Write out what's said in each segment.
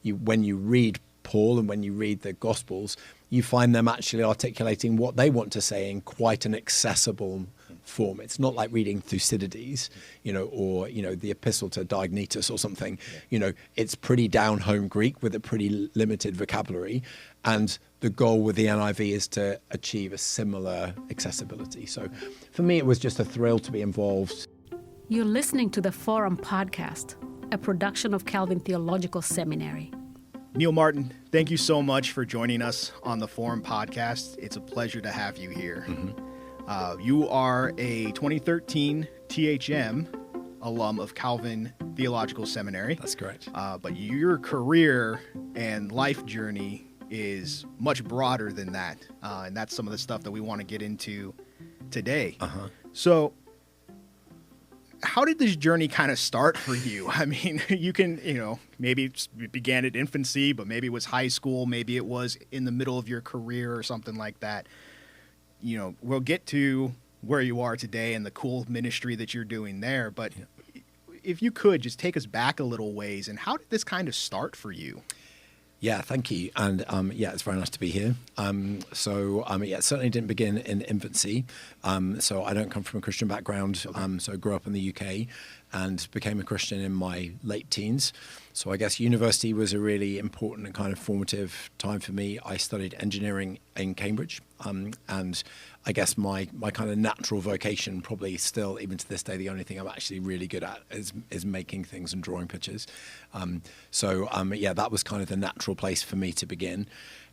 when you read Paul and when you read the Gospels, you find them actually articulating what they want to say in quite an accessible form. It's not like reading Thucydides, or the Epistle to Diognetus or something. It's pretty down-home Greek with a pretty limited vocabulary, and the goal with the NIV is to achieve a similar accessibility. So for me, it was just a thrill to be involved. You're listening to the Forum Podcast, a production of Calvin Theological Seminary. Neil Martin, thank you so much for joining us on the Forum Podcast. It's a pleasure to have you here. Mm-hmm. You are a 2013 THM alum of Calvin Theological Seminary. That's correct. But your career and life journey is much broader than that. And that's some of the stuff that we want to get into today. Uh-huh. So how did this journey kind of start for you? I mean, you can, maybe it began at infancy, but maybe it was high school, maybe it was in the middle of your career or something like that. We'll get to where you are today and the cool ministry that you're doing there. But if you could just take us back a little ways, and how did this kind of start for you? Yeah, thank you. And it's very nice to be here. It certainly didn't begin in infancy. So I don't come from a Christian background. Okay. So I grew up in the UK and became a Christian in my late teens. So I guess university was a really important and kind of formative time for me. I studied engineering in Cambridge. And I guess my kind of natural vocation, probably still, even to this day, the only thing I'm actually really good at is making things and drawing pictures. That was kind of the natural place for me to begin.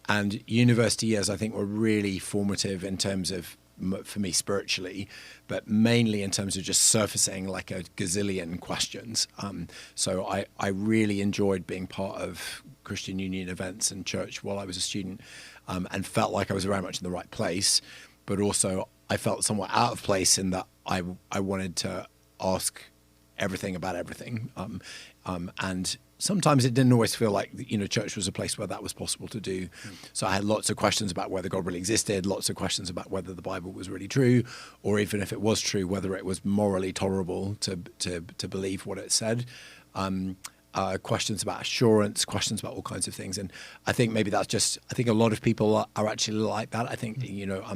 And university years, I think, were really formative in terms of, for me spiritually, but mainly in terms of just surfacing like a gazillion questions. So I really enjoyed being part of Christian Union events and church while I was a student, and felt like I was very much in the right place. But also I felt somewhat out of place in that I wanted to ask everything about everything. And sometimes it didn't always feel like, church was a place where that was possible to do. So I had lots of questions about whether God really existed, lots of questions about whether the Bible was really true, or even if it was true, whether it was morally tolerable to believe what it said. Questions about assurance, questions about all kinds of things. And I think maybe I think a lot of people are actually like that. I think,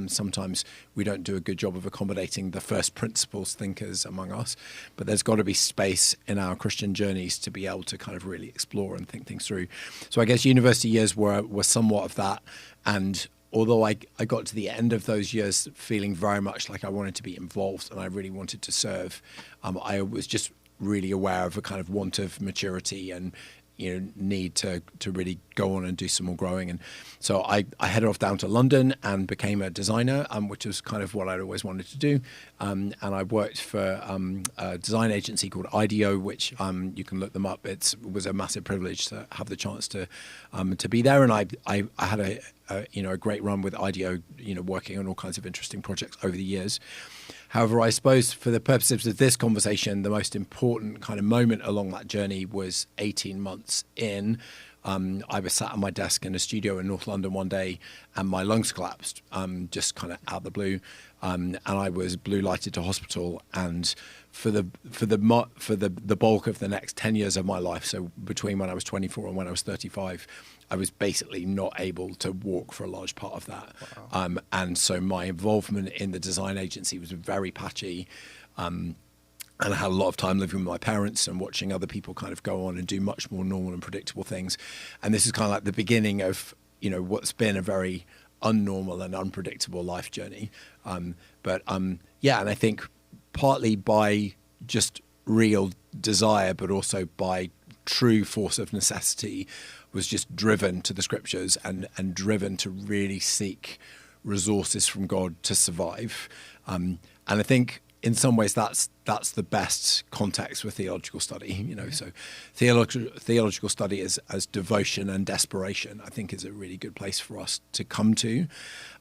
sometimes we don't do a good job of accommodating the first principles thinkers among us, but there's got to be space in our Christian journeys to be able to kind of really explore and think things through. So I guess university years were somewhat of that. And although I got to the end of those years feeling very much like I wanted to be involved and I really wanted to serve, I was just really aware of a kind of want of maturity and need to really go on and do some more growing. And so I headed off down to London and became a designer, which was kind of what I'd always wanted to do. And I worked for a design agency called IDEO, which you can look them up. It was a massive privilege to have the chance to be there. And I had a great run with IDEO, working on all kinds of interesting projects over the years. However, I suppose for the purposes of this conversation, the most important kind of moment along that journey was 18 months in. I was sat at my desk in a studio in North London one day and my lungs collapsed, just kind of out of the blue. And I was blue lighted to hospital. And for the bulk of the next 10 years of my life, so between when I was 24 and when I was 35, I was basically not able to walk for a large part of that. Wow. And so my involvement in the design agency was very patchy. And I had a lot of time living with my parents and watching other people kind of go on and do much more normal and predictable things. And this is kind of like the beginning of, what's been a very unnormal and unpredictable life journey. And I think partly by just real desire, but also by true force of necessity, was just driven to the scriptures and driven to really seek resources from God to survive. And I think in some ways that's the best context for theological study, So theological study as devotion and desperation, I think, is a really good place for us to come to.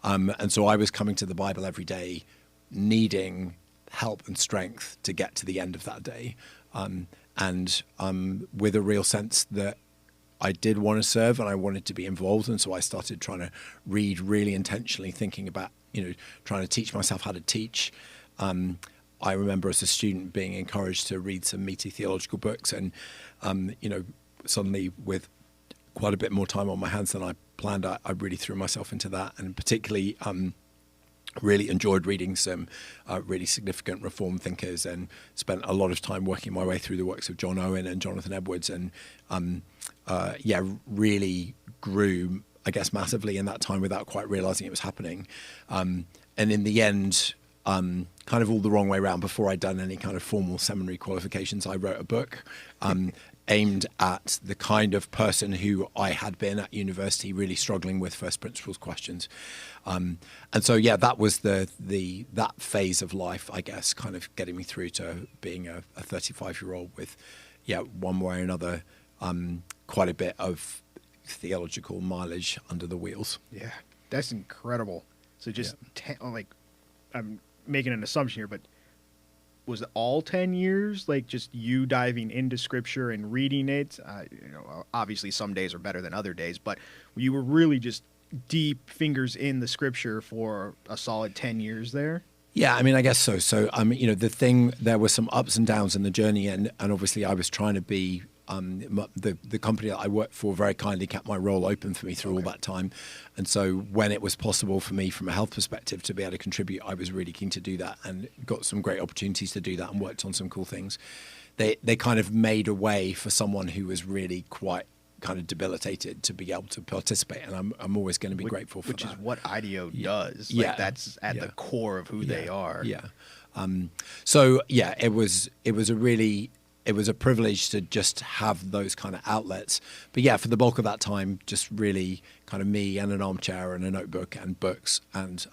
And so I was coming to the Bible every day, needing help and strength to get to the end of that day. With a real sense that I did want to serve and I wanted to be involved. And so I started trying to read really intentionally, thinking about, trying to teach myself how to teach. I remember as a student being encouraged to read some meaty theological books and, suddenly with quite a bit more time on my hands than I planned. I really threw myself into that, and particularly really enjoyed reading some really significant reform thinkers, and spent a lot of time working my way through the works of John Owen and Jonathan Edwards, and really grew, I guess, massively in that time without quite realizing it was happening. And in the end, kind of all the wrong way around, before I'd done any kind of formal seminary qualifications, I wrote a book aimed at the kind of person who I had been at university, really struggling with first principles questions. And so, that was that phase of life, I guess, kind of getting me through to being a 35-year-old with, one way or another, quite a bit of theological mileage under the wheels. Yeah, that's incredible. So just I'm making an assumption here, but was it all 10 years, like just you diving into scripture and reading it? Obviously some days are better than other days, but you were really just deep fingers in the scripture for a solid 10 years there? Yeah, I mean, I guess so. So, there were some ups and downs in the journey, and obviously I was trying to be, the company that I worked for very kindly kept my role open for me through all that time. And so when it was possible for me from a health perspective to be able to contribute, I was really keen to do that, and got some great opportunities to do that, and worked on some cool things. They kind of made a way for someone who was really quite kind of debilitated to be able to participate, and I'm always going to be grateful for that. Which is what IDEO does. Yeah. Like that's at the core of who they are. Yeah. It was a privilege to just have those kind of outlets. But for the bulk of that time, just really kind of me and an armchair and a notebook and books. And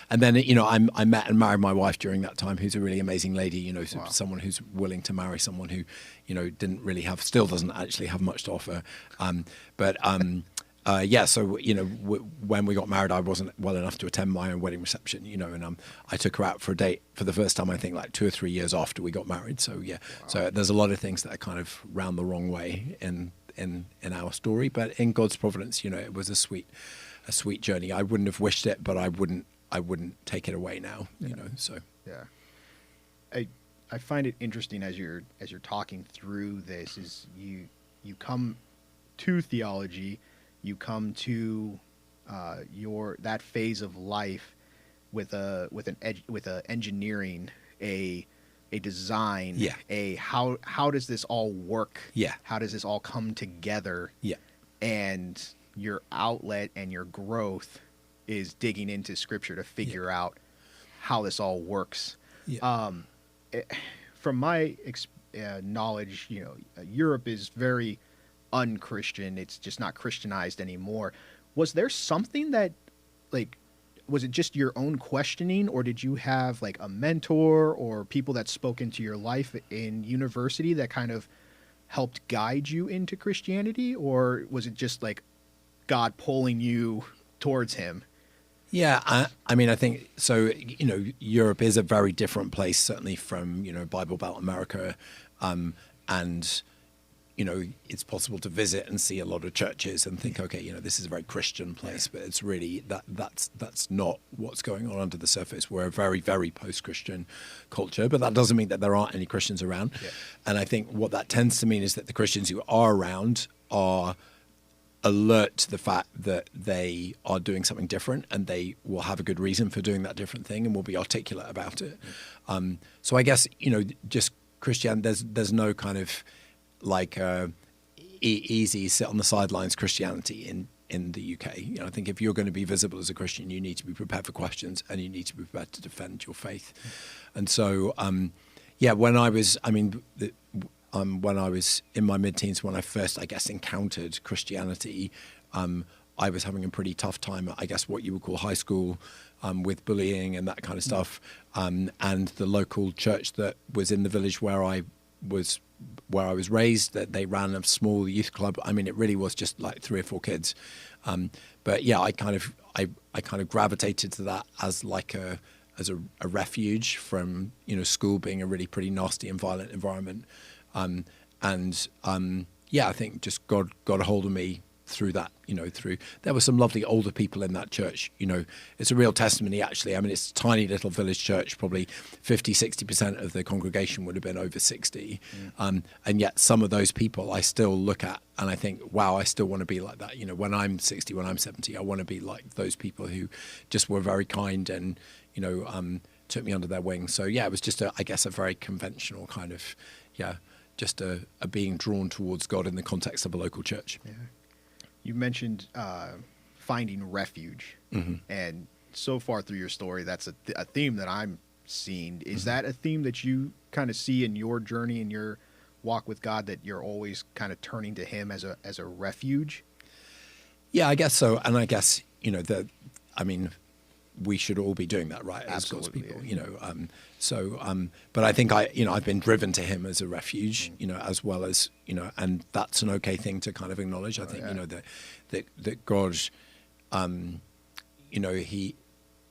then, I met and married my wife during that time, who's a really amazing lady, Wow. someone who's willing to marry someone who, didn't really have, still doesn't actually have much to offer. So, when we got married, I wasn't well enough to attend my own wedding reception, and I took her out for a date for the first time, I think, like 2 or 3 years after we got married. So, Wow. So there's a lot of things that are kind of round the wrong way in our story. But in God's providence, it was a sweet journey. I wouldn't have wished it, but I wouldn't take it away now, so. Yeah. I find it interesting as you're talking through this, is you come to theology, you come to that phase of life with a engineering, a design, how does this all work? Yeah. How does this all come together? Yeah. And your outlet and your growth is digging into scripture to figure out how this all works. Yeah. From my knowledge, Europe is very unchristian. It's just not Christianized anymore. Was there something that, was it just your own questioning, or did you have like a mentor or people that spoke into your life in university that kind of helped guide you into Christianity, or was it just like God pulling you towards him? Yeah, I mean, I think so. Europe is a very different place, certainly from Bible Belt America, and it's possible to visit and see a lot of churches and think, okay, this is a very Christian place, but it's really that's not what's going on under the surface. We're a very, very post-Christian culture, but that doesn't mean that there aren't any Christians around. Yeah. And I think what that tends to mean is that the Christians who are around are alert to the fact that they are doing something different, and they will have a good reason for doing that different thing, and will be articulate about it. So I guess just Christian, there's no kind of easy sit on the sidelines Christianity in the UK. I think if you're going to be visible as a Christian, you need to be prepared for questions, and you need to be prepared to defend your faith. And so when I was in my mid-teens, when I first, I guess, encountered Christianity, I was having a pretty tough time at, I guess, what you would call high school, with bullying and that kind of stuff. And the local church that was in the village where I was raised, that they ran a small youth club. I mean, it really was just like 3 or 4 kids. But yeah, I kind of gravitated to that as a refuge from, school being a really pretty nasty and violent environment. I think just God got a hold of me through that, there were some lovely older people in that church. It's a real testimony, actually. I mean, it's a tiny little village church, probably 50-60% of the congregation would have been over 60. And yet some of those people I still look at and I think, wow, I still want to be like that. When I'm 60, when I'm 70, I want to be like those people who just were very kind and, took me under their wing. So yeah, it was just I guess a very conventional kind of, just a being drawn towards God in the context of a local church. Yeah. You mentioned finding refuge, and so far through your story, that's a theme that I'm seeing. Is that a theme that you kind of see in your journey, in your walk with God, that you're always kind of turning to Him as a refuge? Yeah, I guess so. And I guess, we should all be doing that, right? As God's people, but I think I've been driven to Him as a refuge, as well as, and that's an okay thing to kind of acknowledge. I think, that God,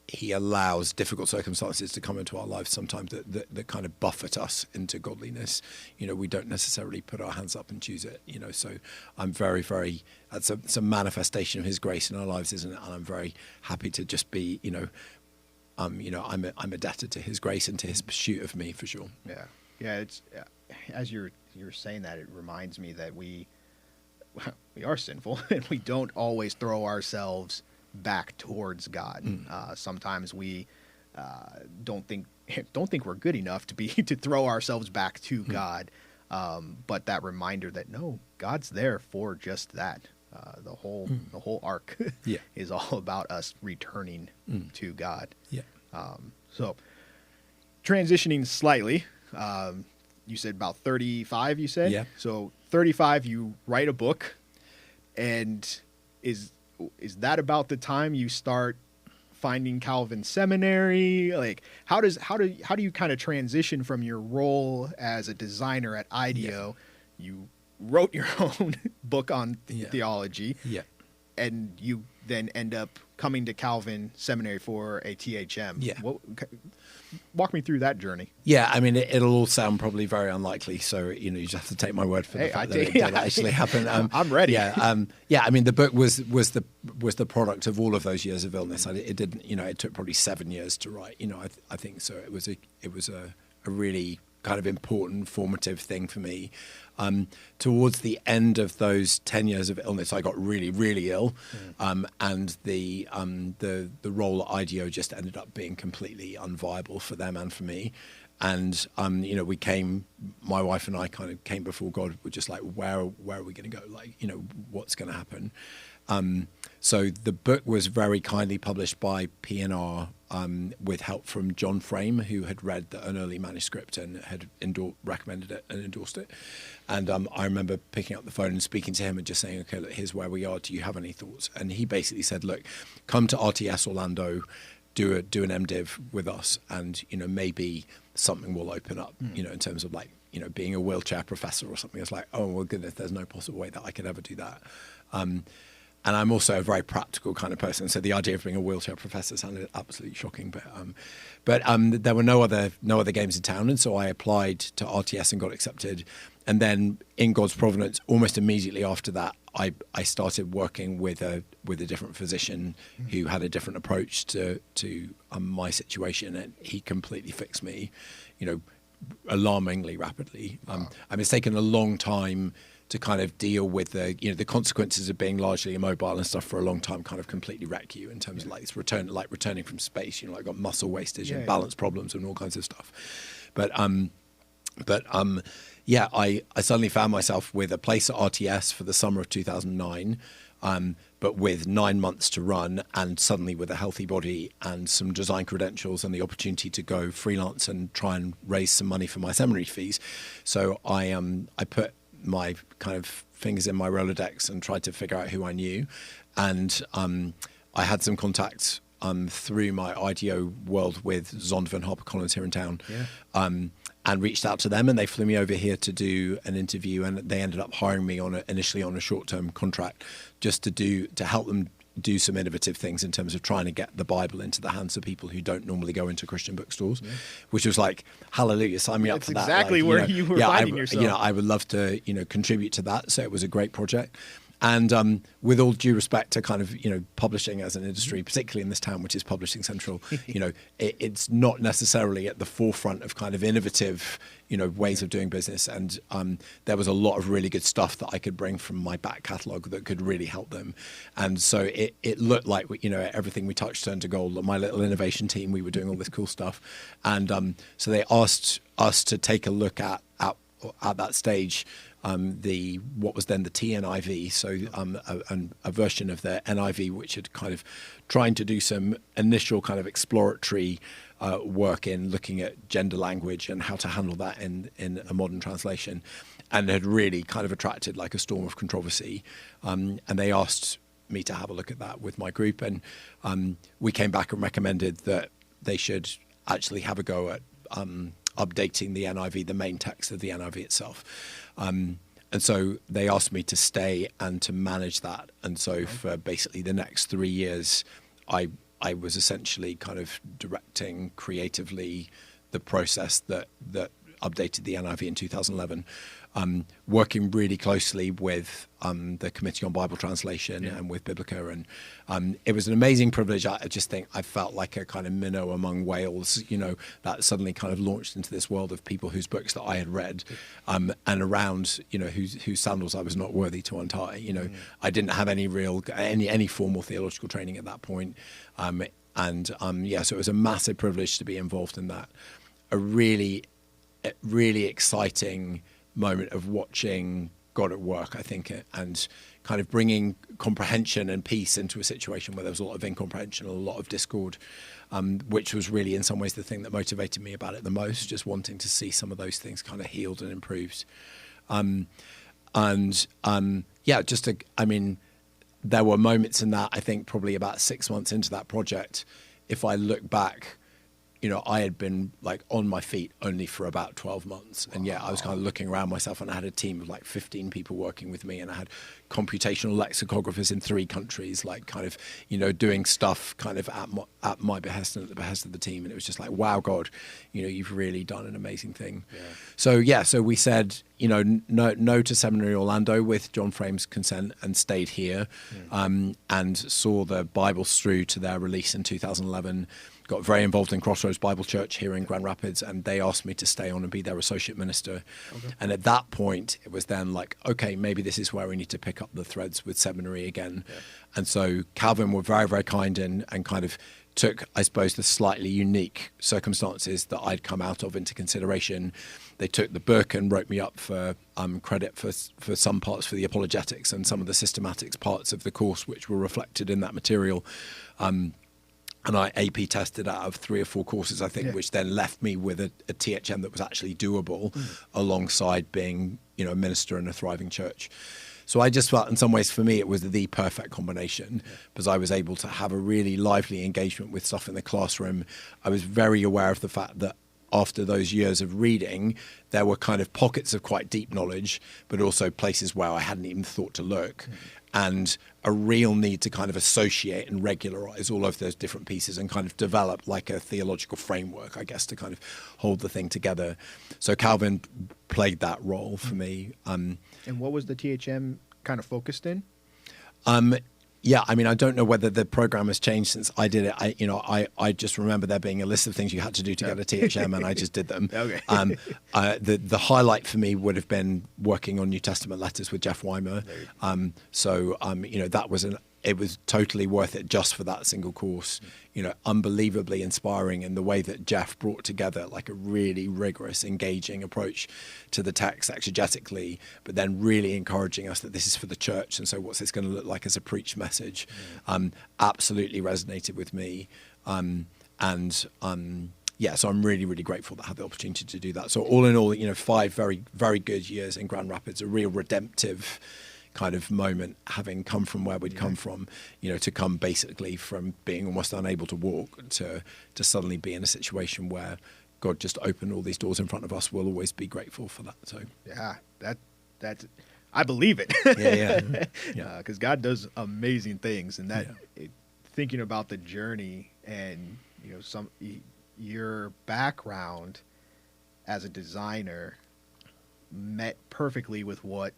He allows difficult circumstances to come into our lives sometimes that kind of buffet us into godliness. We don't necessarily put our hands up and choose it, so I'm very, very, it's a manifestation of His grace in our lives, isn't it? And I'm very happy to just be, I'm a debtor to His grace and to His pursuit of me, for sure. Yeah. Yeah. It's, as you're saying that, it reminds me that we are sinful and we don't always throw ourselves back towards God. Sometimes we don't think we're good enough to throw ourselves back to God. But that reminder that no, God's there for just that. The whole arc is all about us returning to God. Yeah. So transitioning slightly, you said about 35. You said, yeah. So 35, you write a book, and is that about the time you start finding Calvin Seminary? Like, how do you kind of transition from your role as a designer at IDEO? Yeah. You wrote your own book on theology, and you then end up coming to Calvin Seminary for a THM. Yeah. Walk me through that journey. Yeah, I mean, it'll all sound probably very unlikely, so you just have to take my word for the fact that it did actually happen. I'm ready. Yeah, I mean, the book was the product of all of those years of illness. It didn't, it took probably 7 years to write. I think so. It was a really kind of important, formative thing for me. Towards the end of those 10 years of illness, I got really, really ill, and the role at IDEO just ended up being completely unviable for them and for me. And my wife and I kind of came before God. We're just like, where are we going to go? Like, what's going to happen? So the book was very kindly published by P&R with help from John Frame, who had read an early manuscript and had recommended it and endorsed it. And I remember picking up the phone and speaking to him and just saying, okay, look, here's where we are. Do you have any thoughts? And he basically said, look, come to RTS Orlando, do an MDiv with us, and maybe something will open up, in terms of like, being a wheelchair professor or something. It's like, oh, well, goodness, there's no possible way that I could ever do that. And I'm also a very practical kind of person, so the idea of being a wheelchair professor sounded absolutely shocking. But there were no other games in town, and so I applied to RTS and got accepted. And then, in God's providence, almost immediately after that, I started working with a different physician who had a different approach to my situation, and he completely fixed me, alarmingly rapidly. It's taken a long time to kind of deal with the consequences of being largely immobile and stuff for a long time. Kind of completely wreck you in terms of like it's returning from space. Like got muscle wastage and balance problems and all kinds of stuff. But I suddenly found myself with a place at RTS for the summer of 2009. But with 9 months to run, and suddenly with a healthy body and some design credentials and the opportunity to go freelance and try and raise some money for my seminary fees. So I put my kind of fingers in my Rolodex and tried to figure out who I knew. And I had some contacts through my IDEO world with Zondervan and HarperCollins here in town. And reached out to them, and they flew me over here to do an interview, and they ended up hiring me initially on a short-term contract just to help them do some innovative things in terms of trying to get the Bible into the hands of people who don't normally go into Christian bookstores, which was like, hallelujah, sign me up for that. Exactly where you were finding yourself. I would love to, contribute to that. So it was a great project. And with all due respect to kind of, publishing as an industry, particularly in this town, which is publishing central, it's not necessarily at the forefront of kind of innovative, ways of doing business. And there was a lot of really good stuff that I could bring from my back catalogue that could really help them. And so it looked like, everything we touched turned to gold. My little innovation team, we were doing all this cool stuff. And so they asked us to take a look at that stage, what was then the TNIV, so a version of the NIV which had kind of trying to do some initial kind of exploratory work in looking at gender language and how to handle that in a modern translation, and had really kind of attracted like a storm of controversy. And they asked me to have a look at that with my group, and we came back and recommended that they should actually have a go at updating the NIV, the main text of the NIV itself. And so they asked me to stay and to manage that. And so for basically the next 3 years, I was essentially kind of directing creatively the process that updated the NIV in 2011, working really closely with the Committee on Bible Translation and with Biblica. And it was an amazing privilege. I just think I felt like a kind of minnow among whales, that suddenly kind of launched into this world of people whose books that I had read, and around, whose sandals I was not worthy to untie. I didn't have any formal theological training at that point. So it was a massive privilege to be involved in that. A really exciting moment of watching God at work, I think, and kind of bringing comprehension and peace into a situation where there was a lot of incomprehension and a lot of discord, which was really in some ways the thing that motivated me about it the most, just wanting to see some of those things kind of healed and improved. There were moments in that, I think probably about 6 months into that project, if I look back, I had been like on my feet only for about 12 months. And I was kind of looking around myself, and I had a team of like 15 people working with me, and I had computational lexicographers in 3 countries, like kind of, doing stuff kind of at my behest and at the behest of the team. And it was just like, wow, God, you've really done an amazing thing. Yeah. So we said, no to Seminary Orlando with John Frame's consent, and stayed here, and saw the Bibles through to their release in 2011. Got very involved in Crossroads Bible Church here in Grand Rapids, and they asked me to stay on and be their associate minister. And at that point, it was then like, okay, maybe this is where we need to pick up the threads with seminary again. And so Calvin were very, very kind and kind of took, I suppose, the slightly unique circumstances that I'd come out of into consideration. They took the book and wrote me up for credit for some parts for the apologetics and some of the systematics parts of the course, which were reflected in that material. And I AP tested out of 3 or 4 courses, I think, which then left me with a THM that was actually doable alongside being, a minister in a thriving church. So I just felt in some ways for me it was the perfect combination, because I was able to have a really lively engagement with stuff in the classroom. I was very aware of the fact that after those years of reading, there were kind of pockets of quite deep knowledge, but also places where I hadn't even thought to look. And a real need to kind of associate and regularize all of those different pieces and kind of develop like a theological framework, I guess, to kind of hold the thing together. So Calvin played that role for me. And what was the THM kind of focused in? Yeah, I mean, I don't know whether the program has changed since I did it. I just remember there being a list of things you had to do to get a THM, and I just did them. Okay. The highlight for me would have been working on New Testament letters with Jeff Weimer. That was it was totally worth it just for that single course. Unbelievably inspiring in the way that Jeff brought together like a really rigorous, engaging approach to the text exegetically, but then really encouraging us that this is for the church. And so what's this going to look like as a preached message? Absolutely resonated with me. So I'm really, really grateful that I had the opportunity to do that. So all in all, 5 very, very good years in Grand Rapids, a real redemptive kind of moment, having come from where we'd come from, to come basically from being almost unable to walk to suddenly be in a situation where God just opened all these doors in front of us. We'll always be grateful for that. So that's I believe it. Yeah. Because God does amazing things, and thinking about the journey and your background as a designer met perfectly with what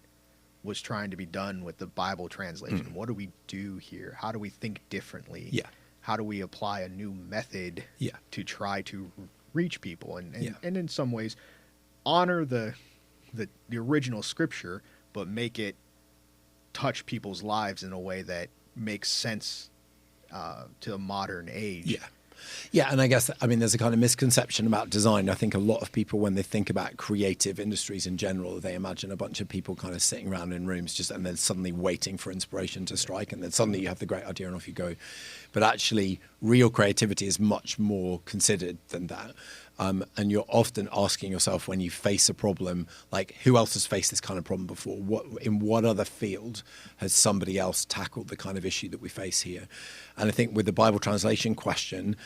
was trying to be done with the Bible translation. What do we do here? How do we think differently? Yeah. How do we apply a new method Yeah. to try to reach people and Yeah. and in some ways honor the original scripture, but make it touch people's lives in a way that makes sense to a modern age. Yeah. Yeah, and I guess, I mean, there's a kind of misconception about design. I think a lot of people, when they think about creative industries in general, they imagine a bunch of people kind of sitting around in rooms just and then suddenly waiting for inspiration to strike, and then suddenly you have the great idea and off you go. But actually, real creativity is much more considered than that. And you're often asking yourself when you face a problem, like, who else has faced this kind of problem before? In what other field has somebody else tackled the kind of issue that we face here? And I think with the Bible translation question,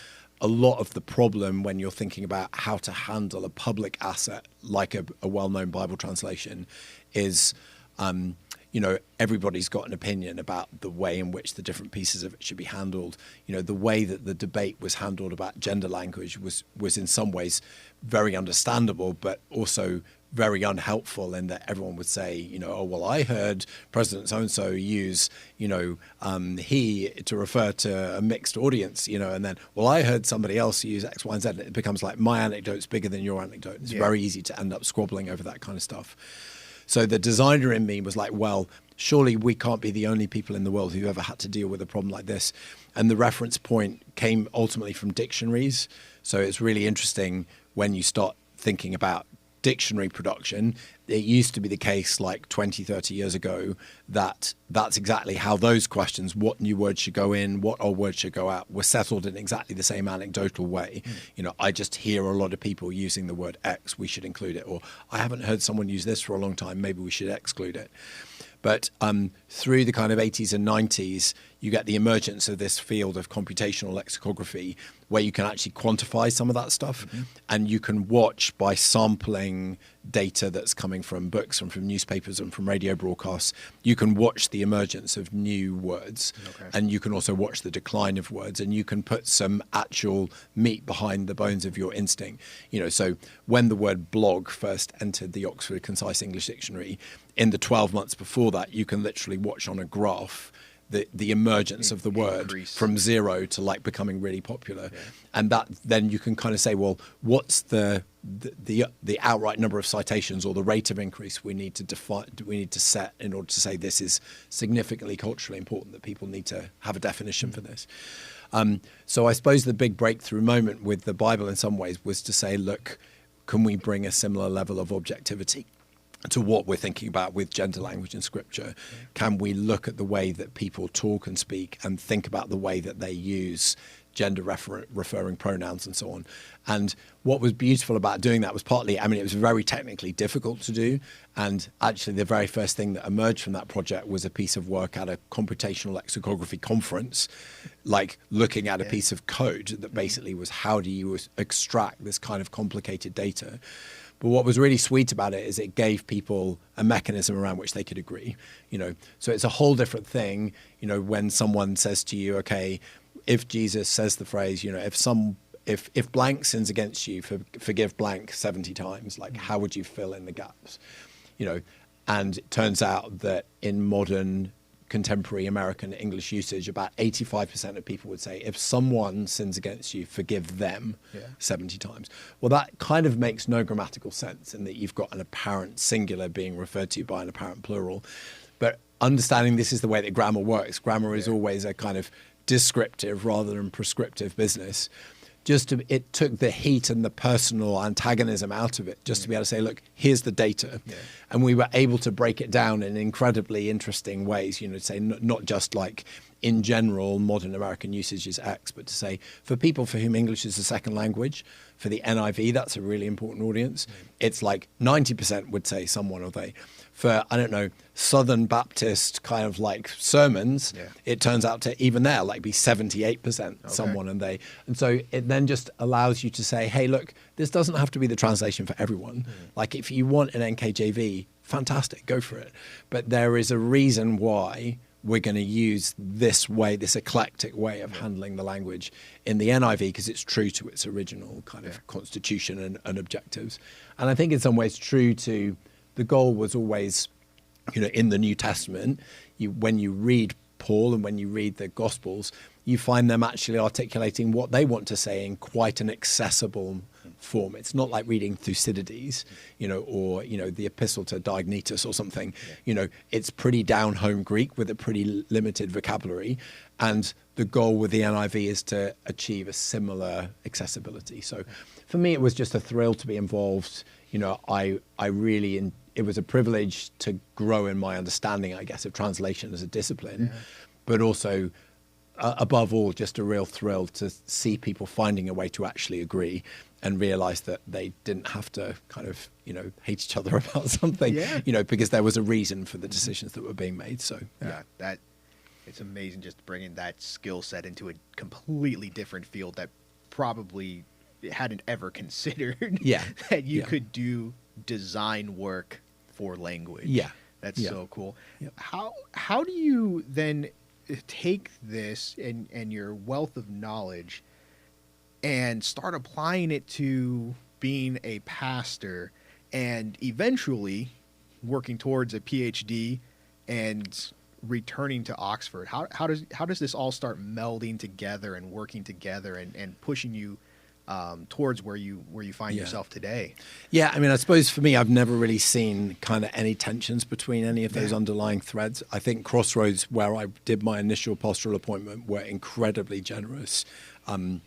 a lot of the problem when you're thinking about how to handle a public asset like a well-known Bible translation is, everybody's got an opinion about the way in which the different pieces of it should be handled. The way that the debate was handled about gender language was in some ways very understandable, but also very unhelpful in that everyone would say, oh, well, I heard President so-and-so use, he to refer to a mixed audience, and then, well, I heard somebody else use X, Y, and Z. And it becomes like my anecdote's bigger than your anecdote. It's very easy to end up squabbling over that kind of stuff. So the designer in me was like, well, surely we can't be the only people in the world who ever had to deal with a problem like this. And the reference point came ultimately from dictionaries. So it's really interesting when you start thinking about dictionary production. It used to be the case like 20, 30 years ago that that's exactly how those questions, what new words should go in, what old words should go out, were settled in exactly the same anecdotal way. I just hear a lot of people using the word X, we should include it. Or I haven't heard someone use this for a long time, maybe we should exclude it. But through the kind of 80s and 90s, you get the emergence of this field of computational lexicography where you can actually quantify some of that stuff. And you can watch by sampling data that's coming from books and from newspapers and from radio broadcasts. You can watch the emergence of new words. And you can also watch the decline of words. And you can put some actual meat behind the bones of your instinct. So when the word blog first entered the Oxford Concise English Dictionary, in the 12 months before that, you can literally watch on a graph the emergence of the word from zero to like becoming really popular. And that then you can kind of say, well, what's the outright number of citations or the rate of increase we need to define, we need to set in order to say this is significantly culturally important, that people need to have a definition for this. So I suppose the big breakthrough moment with the Bible in some ways was to say, look, can we bring a similar level of objectivity to what we're thinking about with gender language in scripture? Can we look at the way that people talk and speak and think about the way that they use gender referring pronouns and so on? And what was beautiful about doing that was partly, it was very technically difficult to do. And actually the very first thing that emerged from that project was a piece of work at a computational lexicography conference, like looking at a piece of code that basically was, how do you extract this kind of complicated data? But what was really sweet about it is it gave people a mechanism around which they could agree. So it's a whole different thing, when someone says to you, okay, if Jesus says the phrase, if blank sins against you, forgive blank 70 times, like how would you fill in the gaps? And it turns out that in modern contemporary American English usage, about 85% of people would say, if someone sins against you, forgive them 70 times. Well, that kind of makes no grammatical sense in that you've got an apparent singular being referred to by an apparent plural. But understanding this is the way that grammar works. Grammar is always a kind of descriptive rather than prescriptive business. It took the heat and the personal antagonism out of it, just to be able to say, look, here's the data. And we were able to break it down in incredibly interesting ways, to say not just like in general, modern American usage is X, but to say for people for whom English is a second language, for the NIV, that's a really important audience. It's like 90% would say someone or they. For, Southern Baptist kind of like sermons, it turns out to even there like be 78% someone and they. And so it then just allows you to say, hey, look, this doesn't have to be the translation for everyone. Like if you want an NKJV, fantastic, go for it. But there is a reason why we're going to use this way, this eclectic way of handling the language in the NIV, because it's true to its original kind of constitution and objectives. And I think in some ways true to, the goal was always in the New Testament, when you read Paul and when you read the Gospels, you find them actually articulating what they want to say in quite an accessible form. It's not like reading Thucydides, or the Epistle to Diognetus or something. It's pretty down-home Greek with a pretty limited vocabulary, and the goal with the NIV is to achieve a similar accessibility. So, for me, it was just a thrill to be involved. It was a privilege to grow in my understanding, I guess, of translation as a discipline, but also, above all, just a real thrill to see people finding a way to actually agree and realize that they didn't have to kind of, hate each other about something, because there was a reason for the decisions that were being made. So, that it's amazing just bringing that skill set into a completely different field that probably hadn't ever considered that you could do design work for language. That's so cool. How do you then take this and your wealth of knowledge and start applying it to being a pastor and eventually working towards a PhD and returning to Oxford? How does this all start melding together and working together and pushing you towards where you find yourself today? I suppose for me, I've never really seen kind of any tensions between any of those underlying threads. I think Crossroads, where I did my initial pastoral appointment, were incredibly generous and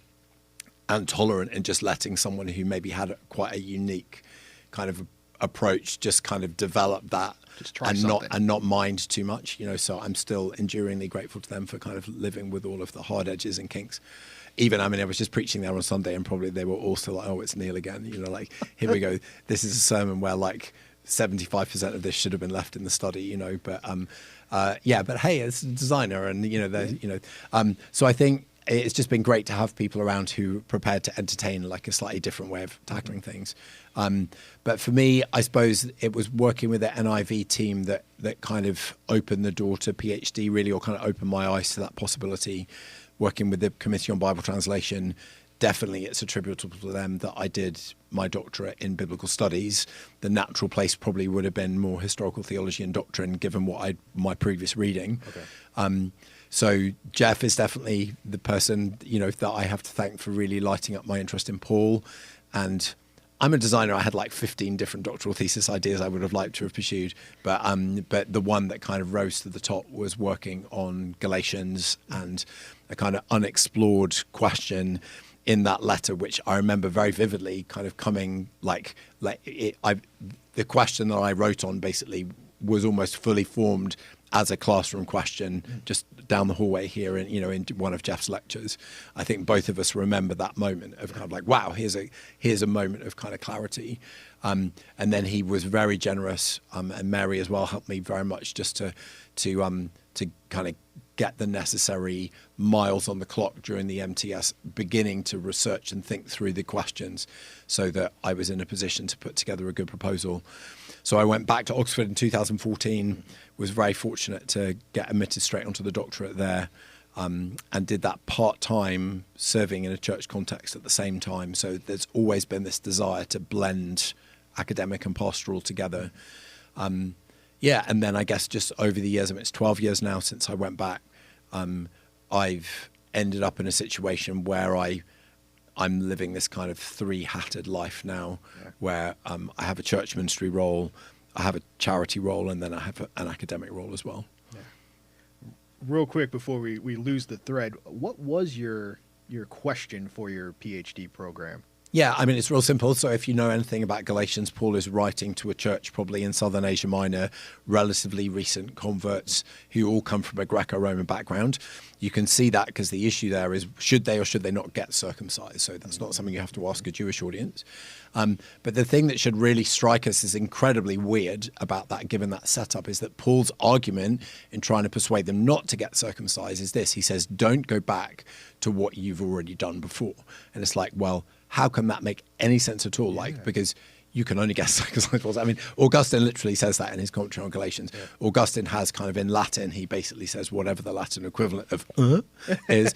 tolerant in just letting someone who maybe had quite a unique kind of approach just kind of develop that and not mind too much. So I'm still enduringly grateful to them for kind of living with all of the hard edges and kinks. Even, I was just preaching there on Sunday and probably they were also like, oh, it's Neil again. Here we go. This is a sermon where 75% of this should have been left in the study, but hey, it's a designer and, so I think it's just been great to have people around who are prepared to entertain a slightly different way of tackling things. But for me, I suppose it was working with the NIV team that kind of opened the door to PhD really, or kind of opened my eyes to that possibility. Working with the Committee on Bible Translation, definitely it's attributable to them that I did my doctorate in biblical studies. The natural place probably would have been more historical theology and doctrine, given my previous reading. So Jeff is definitely the person, that I have to thank for really lighting up my interest in Paul. And I'm a designer. I had 15 different doctoral thesis ideas I would have liked to have pursued. But the one that kind of rose to the top was working on Galatians and a kind of unexplored question in that letter, which I remember very vividly kind of coming the question that I wrote on basically was almost fully formed as a classroom question just down the hallway here in one of Jeff's lectures. I think both of us remember that moment of kind of wow, here's a moment of kind of clarity. And then he was very generous, and Mary as well helped me very much just to kind of get the necessary miles on the clock during the MTS, beginning to research and think through the questions so that I was in a position to put together a good proposal. So I went back to Oxford in 2014, was very fortunate to get admitted straight onto the doctorate there, and did that part-time, serving in a church context at the same time. So there's always been this desire to blend academic and pastoral together. And then I guess just over the years, it's 12 years now since I went back, I've ended up in a situation where I'm living this kind of three-hatted life now, where I have a church ministry role, I have a charity role, and then I have an academic role as well. Real quick before we lose the thread, what was your question for your PhD program? Yeah, it's real simple. So if you know anything about Galatians, Paul is writing to a church probably in Southern Asia Minor, relatively recent converts who all come from a Greco-Roman background. You can see that because the issue there is, should they or should they not get circumcised? So that's not something you have to ask a Jewish audience. But the thing that should really strike us as incredibly weird about that, given that setup, is that Paul's argument in trying to persuade them not to get circumcised is this. He says, don't go back to what you've already done before. And it's well, how can that make any sense at all? Because you can only get circumcised. Augustine literally says that in his commentary on Galatians. Augustine has kind of in Latin, he basically says whatever the Latin equivalent of is,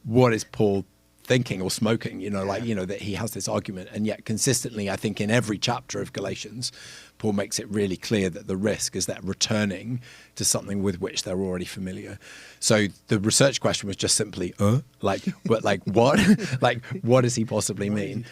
what is Paul thinking or smoking, that he has this argument. And yet consistently, I think in every chapter of Galatians, Paul makes it really clear that the risk is that returning to something with which they're already familiar. So the research question was just simply, what? What does he possibly mean?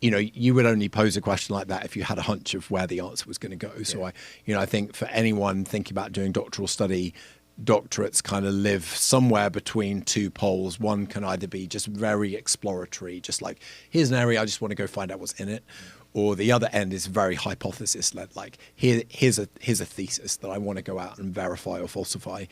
You would only pose a question like that if you had a hunch of where the answer was going to go. So I think for anyone thinking about doing doctoral study, doctorates kind of live somewhere between two poles. One can either be just very exploratory, just like, here's an area, I just want to go find out what's in it. Or the other end is very hypothesis-led, like here's a thesis that I want to go out and verify or falsify.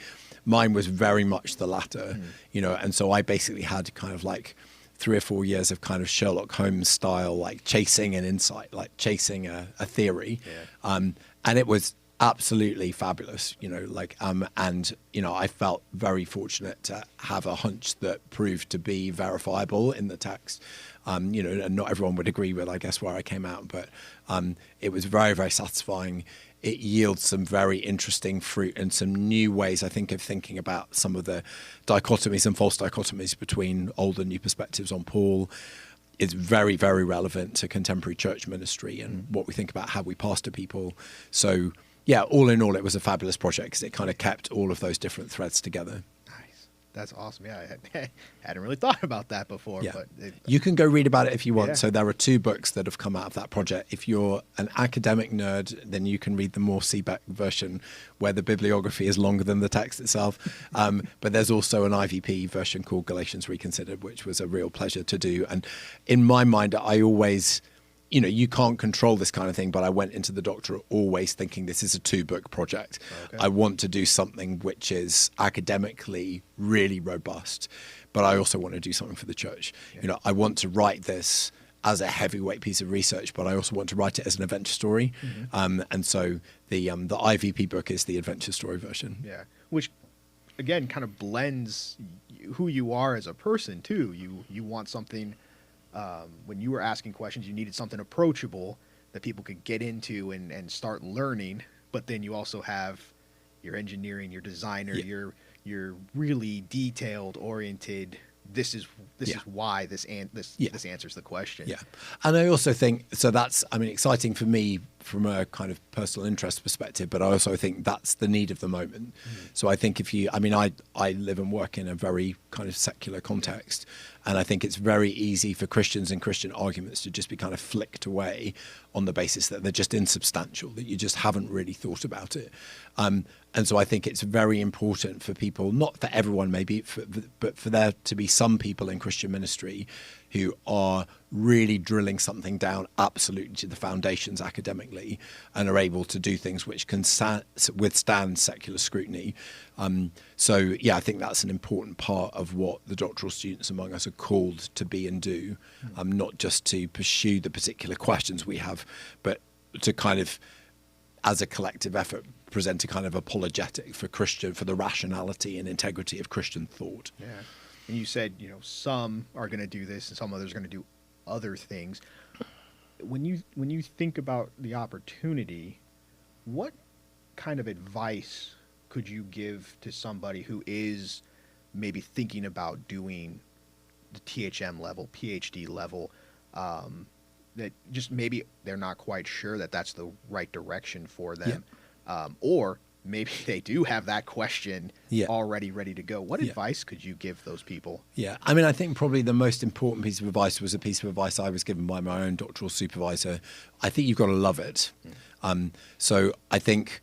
Mine was very much the latter, and so I basically had kind of like 3 or 4 years of kind of Sherlock Holmes style, like chasing an insight, like chasing a theory. And it was absolutely fabulous, and I felt very fortunate to have a hunch that proved to be verifiable in the text. And not everyone would agree with, I guess, where I came out, but it was very, very satisfying. It yields some very interesting fruit and some new ways, I think, of thinking about some of the dichotomies and false dichotomies between old and new perspectives on Paul. It's very, very relevant to contemporary church ministry and what we think about how we pastor people. So, yeah, all in all, it was a fabulous project because it kind of kept all of those different threads together. That's awesome. Yeah, I hadn't really thought about that before. Yeah. But you can go read about it if you want. Yeah. So there are 2 books that have come out of that project. If you're an academic nerd, then you can read the more Seebeck version where the bibliography is longer than the text itself. But there's also an IVP version called Galatians Reconsidered, which was a real pleasure to do. And in my mind, I always... you can't control this kind of thing, but I went into the doctorate always thinking this is a 2-book project. Okay. I want to do something which is academically really robust, but I also want to do something for the church. Yeah. I want to write this as a heavyweight piece of research, but I also want to write it as an adventure story. And so the IVP book is the adventure story version. Yeah, which again kind of blends who you are as a person too. You want something. When you were asking questions, you needed something approachable that people could get into and start learning. But then you also have your engineering, your designer, your really detailed, oriented. This is why this answers the question. Yeah, and I also think so. That's exciting for me from a kind of personal interest perspective, but I also think that's the need of the moment. So I think if you, I live and work in a very kind of secular context, and I think it's very easy for Christians and Christian arguments to just be kind of flicked away on the basis that they're just insubstantial, that you just haven't really thought about it. And so I think it's very important for people, not for everyone maybe, but for there to be some people in Christian ministry who are really drilling something down absolutely to the foundations academically and are able to do things which can withstand secular scrutiny. So, yeah, I think that's an important part of what the doctoral students among us are called to be and do, not just to pursue the particular questions we have, but to kind of, as a collective effort, present a kind of apologetic for the rationality and integrity of Christian thought. Yeah. And you said, some are going to do this and some others are going to do other things. When you think about the opportunity, what kind of advice could you give to somebody who is maybe thinking about doing the THM level, PhD level, that just maybe they're not quite sure that that's the right direction for them, or maybe they do have that question already ready to go. What advice could you give those people? Yeah, I think probably the most important piece of advice was a piece of advice I was given by my own doctoral supervisor. I think you've got to love it. So I think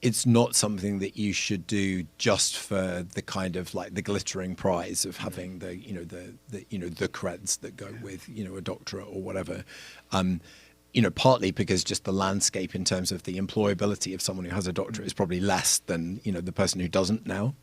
it's not something that you should do just for the kind of like the glittering prize of having the creds that go with a doctorate or whatever. Partly because just the landscape in terms of the employability of someone who has a doctorate is probably less than the person who doesn't now.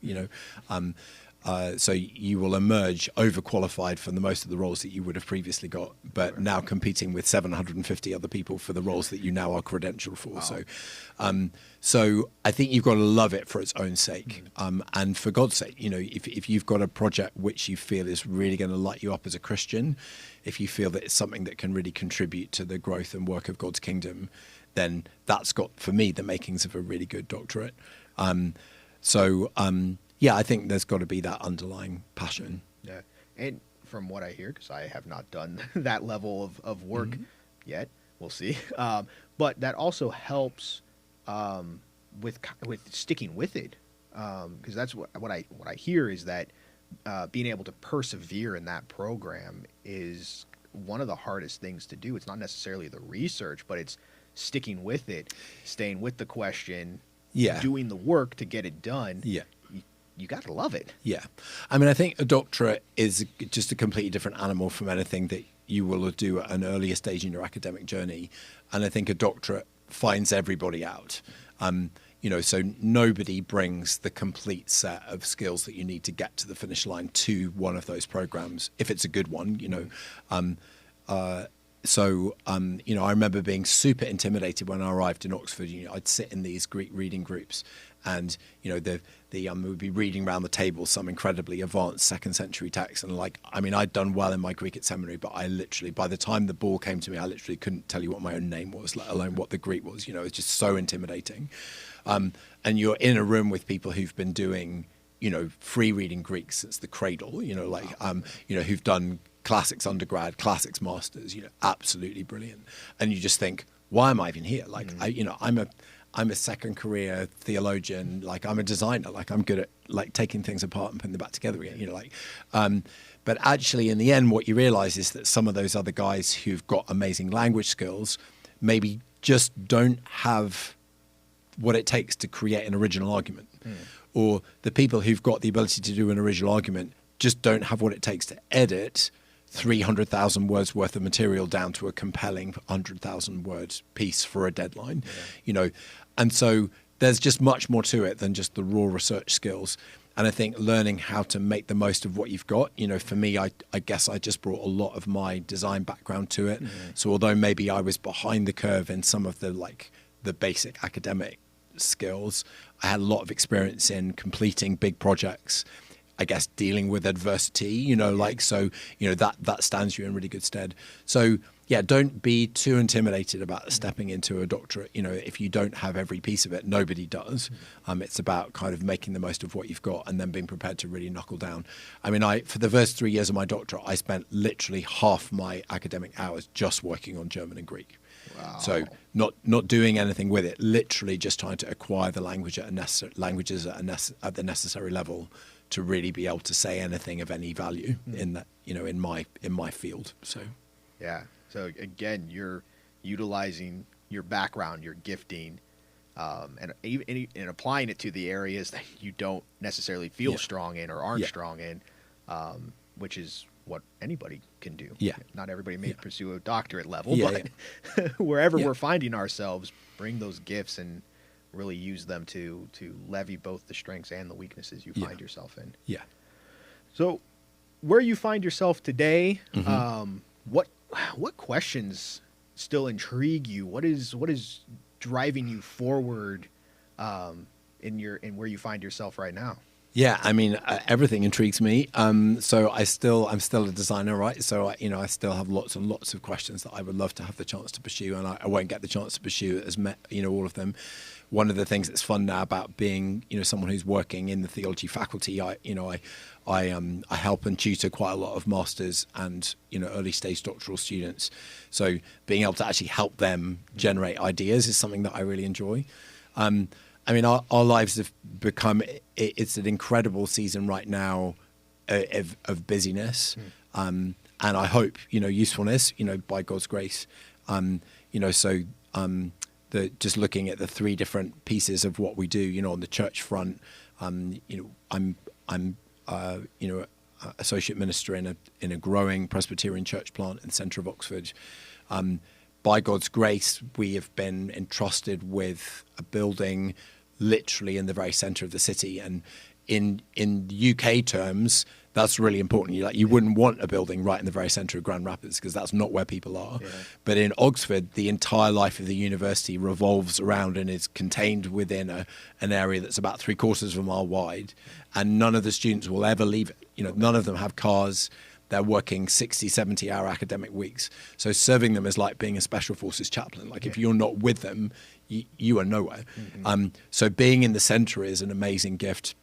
So you will emerge overqualified for the most of the roles that you would have previously got, but now competing with 750 other people for the roles that you now are credentialed for. Wow. So I think you've got to love it for its own sake, and for God's sake. If you've got a project which you feel is really going to light you up as a Christian, if you feel that it's something that can really contribute to the growth and work of God's kingdom, then that's got, for me, the makings of a really good doctorate. Yeah, I think there's got to be that underlying passion. Yeah. And from what I hear, because I have not done that level of work yet, we'll see. But that also helps with sticking with it, because that's what I hear is that being able to persevere in that program is one of the hardest things to do. It's not necessarily the research, but it's sticking with it, staying with the question, doing the work to get it done. Yeah. You got to love it. Yeah. I mean, I think a doctorate is just a completely different animal from anything that you will do at an earlier stage in your academic journey. And I think a doctorate finds everybody out. So nobody brings the complete set of skills that you need to get to the finish line to one of those programs, if it's a good one, I remember being super intimidated when I arrived in Oxford. I'd sit in these Greek reading groups, and we'd be reading around the table some incredibly advanced second century text, and I'd done well in my Greek at seminary, but I literally, by the time the ball came to me, I literally couldn't tell you what my own name was, let alone what the Greek was. It's just so intimidating. And you're in a room with people who've been doing, free reading Greek since the cradle, who've done classics undergrad, classics masters, absolutely brilliant. And you just think, why am I even here? I'm a second career theologian, I'm a designer, I'm good at taking things apart and putting them back together again, but actually in the end, what you realize is that some of those other guys who've got amazing language skills maybe just don't have what it takes to create an original argument. Or the people who've got the ability to do an original argument just don't have what it takes to edit 300,000 words worth of material down to a compelling 100,000 word piece for a deadline, and so there's just much more to it than just the raw research skills. And I think learning how to make the most of what you've got, for me, I guess I just brought a lot of my design background to it. So although maybe I was behind the curve in some of the basic academic skills, I had a lot of experience in completing big projects, I guess, dealing with adversity, that stands you in really good stead. So yeah, don't be too intimidated about stepping into a doctorate. If you don't have every piece of it, nobody does. It's about kind of making the most of what you've got and then being prepared to really knuckle down. I mean, for the first 3 years of my doctorate, I spent literally half my academic hours just working on German and Greek. Wow. So not doing anything with it, literally just trying to acquire the languages at the necessary level to really be able to say anything of any value in that, in my field. So, yeah. So again, you're utilizing your background, your gifting, and applying it to the areas that you don't necessarily feel strong in or aren't strong in, which is what anybody can do. Yeah. Not everybody may pursue a doctorate level, but wherever we're finding ourselves, bring those gifts and really use them to levy both the strengths and the weaknesses you find yourself in. Yeah. So where you find yourself today, what questions still intrigue you? What is driving you forward in where you find yourself right now? Yeah, I mean, everything intrigues me. So I'm still a designer, right? So I still have lots and lots of questions that I would love to have the chance to pursue, and I won't get the chance to pursue all of them. One of the things that's fun now about being someone who's working in the theology faculty, I help and tutor quite a lot of masters and early stage doctoral students. So being able to actually help them generate ideas is something that I really enjoy. I mean, our lives have become, it's an incredible season right now of busyness. And I hope, usefulness, by God's grace. Just looking at the three different pieces of what we do, on the church front, I'm associate minister in a growing Presbyterian church plant in the centre of Oxford. By God's grace, we have been entrusted with a building literally in the very centre of the city. And in UK terms, that's really important. You wouldn't want a building right in the very centre of Grand Rapids because that's not where people are. Yeah. But in Oxford, the entire life of the university revolves around and is contained within an area that's about 3/4 of a mile wide. And none of the students will ever leave it. None of them have cars. They're working 60, 70-hour academic weeks. So serving them is like being a special forces chaplain. If you're not with them, you are nowhere. So being in the centre is an amazing gift.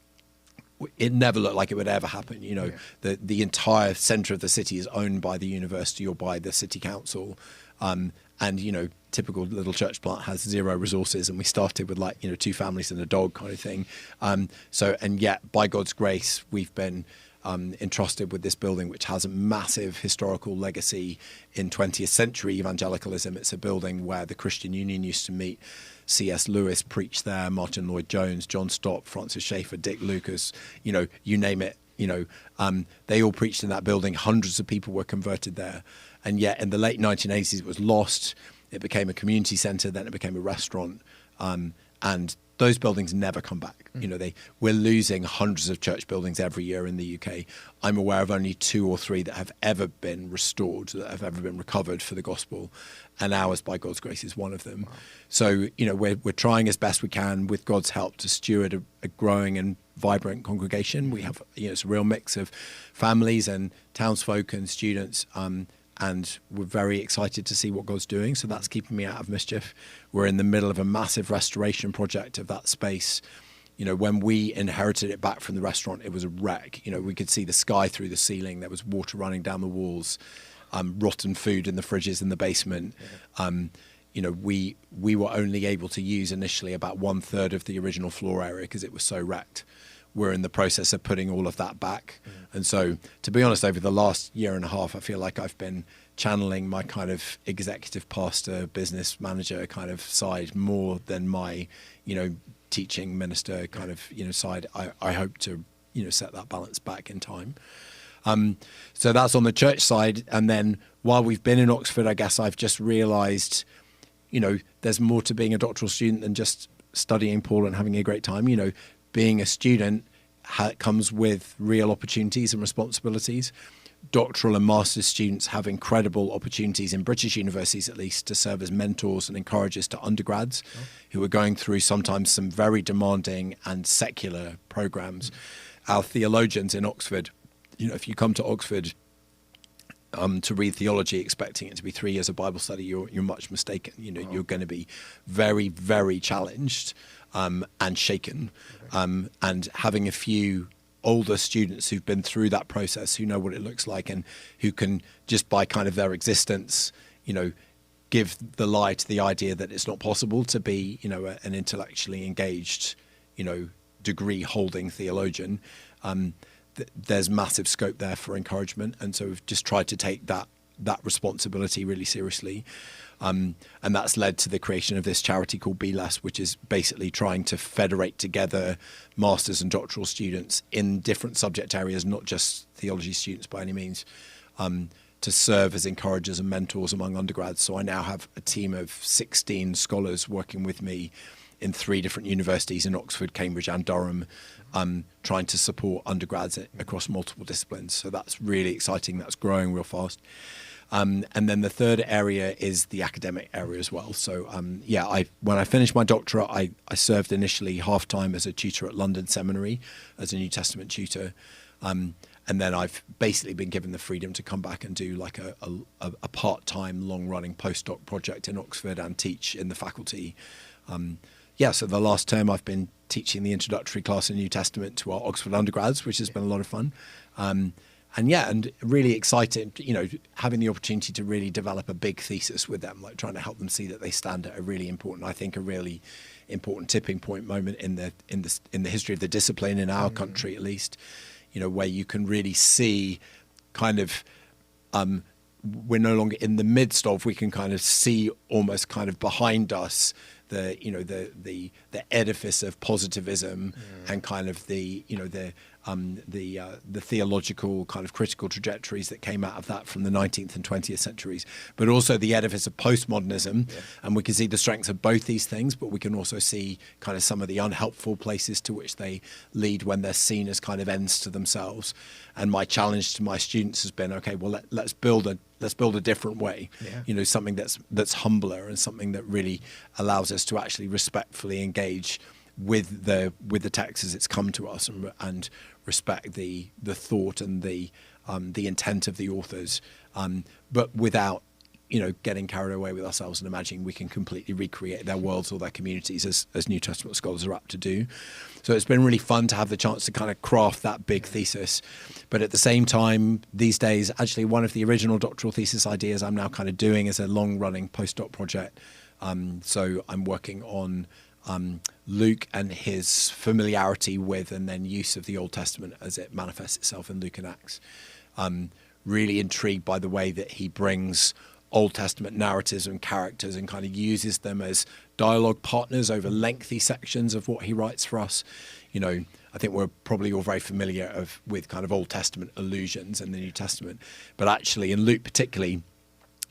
it never looked like it would ever happen. You know, Yeah. the entire centre of the city is owned by the university or by the city council. And, you know, typical little church plant has zero resources, and we started with, like, you know, 2 families and a dog kind of thing. And yet, by God's grace, we've been entrusted with this building, which has a massive historical legacy in 20th century evangelicalism. It's a building where the Christian Union used to meet. C.S. Lewis preached there, Martin Lloyd-Jones, John Stott, Francis Schaeffer, Dick Lucas, you know, you name it. You know, they all preached in that building. Hundreds of people were converted there. And yet in the late 1980s, it was lost. It became a community centre. Then it became a restaurant. And those buildings never come back. You know, we're losing hundreds of church buildings every year in the UK. I'm aware of only 2 or 3 that have ever been restored, that have ever been recovered for the gospel. And ours, by God's grace, is one of them. Wow. So, you know, we're trying as best we can with God's help to steward a growing and vibrant congregation. We have, you know, it's a real mix of families and townsfolk and students. And we're very excited to see what God's doing. So that's keeping me out of mischief. We're in the middle of a massive restoration project of that space. You know, when we inherited it back from the restaurant, it was a wreck. You know, we could see the sky through the ceiling. There was water running down the walls, rotten food in the fridges in the basement. You know, we were only able to use initially about 1/3 of the original floor area because it was so wrecked. We're in the process of putting all of that back. And so, to be honest, over the last year and a half, I feel like I've been channeling my kind of executive pastor, business manager kind of side more than my, you know, teaching minister kind of, you know, side. I hope to, you know, set that balance back in time. So that's on the church side. And then while we've been in Oxford, I guess I've just realised, you know, there's more to being a doctoral student than just studying Paul and having a great time. You know, being a student comes with real opportunities and responsibilities. Doctoral and master's students have incredible opportunities in British universities, at least, to serve as mentors and encouragers to undergrads who are going through sometimes some very demanding and secular programs. Our theologians in Oxford, you know, if you come to Oxford to read theology expecting it to be 3 years of Bible study, you're much mistaken. You know, you're going to be very, very challenged and shaken. And having a few older students who've been through that process, who know what it looks like, and who can, just by kind of their existence, you know, give the lie to the idea that it's not possible to be, you know, an intellectually engaged, you know, degree holding theologian. There's massive scope there for encouragement. And so we've just tried to take that responsibility really seriously. And that's led to the creation of this charity called Be Less, which is basically trying to federate together masters and doctoral students in different subject areas, not just theology students by any means, to serve as encouragers and mentors among undergrads. So I now have a team of 16 scholars working with me in 3 different universities in Oxford, Cambridge and Durham, trying to support undergrads across multiple disciplines. So that's really exciting. That's growing real fast. And then the third area is the academic area as well. So, when I finished my doctorate, I served initially half-time as a tutor at London Seminary, as a New Testament tutor. And then I've basically been given the freedom to come back and do like a part-time, long-running postdoc project in Oxford and teach in the faculty. So the last term I've been teaching the introductory class in New Testament to our Oxford undergrads, which has been a lot of fun. And really excited, you know, having the opportunity to really develop a big thesis with them, like trying to help them see that they stand at a really important, I think, a really important tipping point moment in the history of the discipline in our country, at least, you know, where you can really see kind of, we're no longer in the midst of, we can kind of see almost kind of behind us the edifice of positivism and kind of the theological kind of critical trajectories that came out of that from the 19th and 20th centuries, but also the edifice of postmodernism. And we can see the strengths of both these things, but we can also see kind of some of the unhelpful places to which they lead when they're seen as kind of ends to themselves. And my challenge to my students has been, okay, well, let's build a different way, you know, something that's humbler and something that really allows us to actually respectfully engage with the text as it's come to us, and respect the thought and the intent of the authors, but without, getting carried away with ourselves and imagining we can completely recreate their worlds or their communities as New Testament scholars are apt to do. So it's been really fun to have the chance to kind of craft that big thesis. But at the same time, these days, actually one of the original doctoral thesis ideas I'm now kind of doing is a long-running postdoc project. So I'm working on Luke and his familiarity with and then use of the Old Testament as it manifests itself in Luke and Acts. Really intrigued by the way that he brings Old Testament narratives and characters and kind of uses them as dialogue partners over lengthy sections of what he writes for us. I think we're probably all very familiar with kind of Old Testament allusions in the New Testament, but actually in Luke particularly,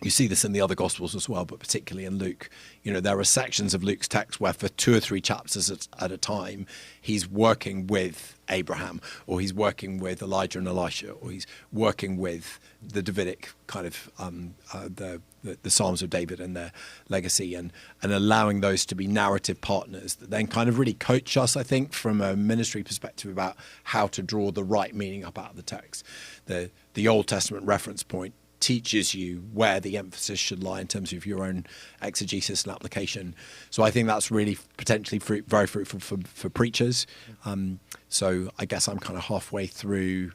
you see this in the other Gospels as well, but particularly in Luke, there are sections of Luke's text where for 2 or 3 chapters at a time, he's working with Abraham, or he's working with Elijah and Elisha, or he's working with the Davidic kind of the Psalms of David and their legacy, and allowing those to be narrative partners that then kind of really coach us, I think, from a ministry perspective about how to draw the right meaning up out of the text. The Old Testament reference point teaches you where the emphasis should lie in terms of your own exegesis and application. So I think that's really potentially very fruitful for preachers. So I guess I'm kind of halfway through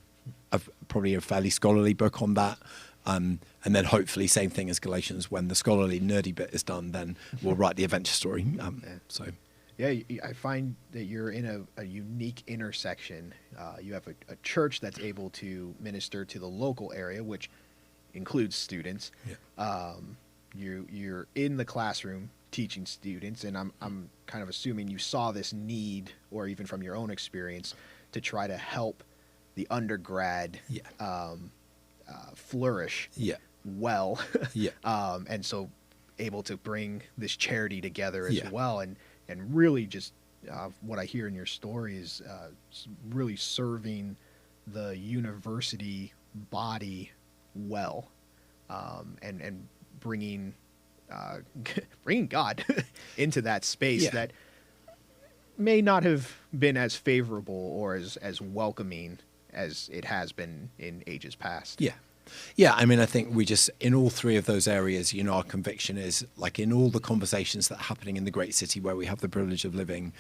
probably a fairly scholarly book on that. And then hopefully same thing as Galatians, when the scholarly nerdy bit is done, then we'll write the adventure story. Yeah, I find that you're in a unique intersection. You have a church that's able to minister to the local area, which includes students. Yeah. You're in the classroom teaching students, and I'm kind of assuming you saw this need, or even from your own experience, to try to help the undergrad flourish well. And so able to bring this charity together as well, and really just what I hear in your story is really serving the university body well, and bringing God into that space that may not have been as favorable or as welcoming as it has been in ages past. Yeah, I mean, I think we just, in all 3 of those areas, our conviction is, like, in all the conversations that are happening in the great city where we have the privilege of living,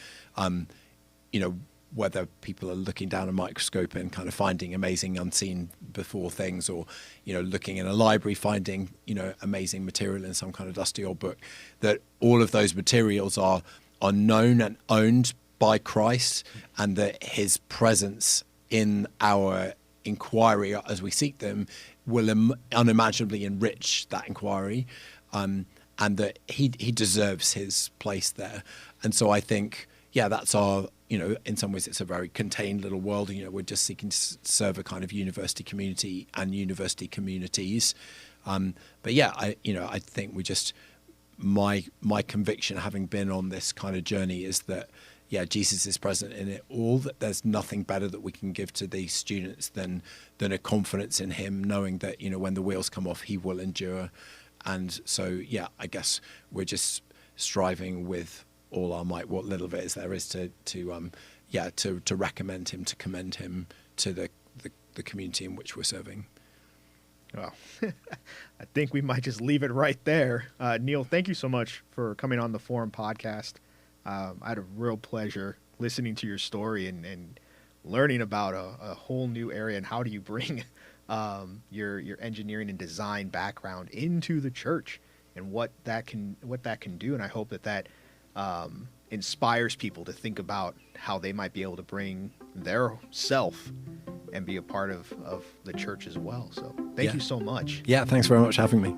whether people are looking down a microscope and kind of finding amazing unseen before things, or, looking in a library, finding, amazing material in some kind of dusty old book, that all of those materials are known and owned by Christ, and that his presence in our inquiry as we seek them will unimaginably enrich that inquiry, and that he deserves his place there. And so I think, that's our, in some ways it's a very contained little world. We're just seeking to serve a kind of university community and university communities. But I think we just, my conviction, having been on this kind of journey, is that, Jesus is present in it all, that there's nothing better that we can give to these students than a confidence in him, knowing that, when the wheels come off, he will endure. And so, I guess we're just striving with all our might, what little of it is there is to recommend him, to commend him to the community in which we're serving. Well, I think we might just leave it right there. Neil, thank you so much for coming on the Forum podcast. I had a real pleasure listening to your story and learning about a whole new area, and how do you bring your engineering and design background into the church, and what that can do. And I hope that inspires people to think about how they might be able to bring their self and be a part of the church as well. So thank you so much. Yeah, thanks very much for having me.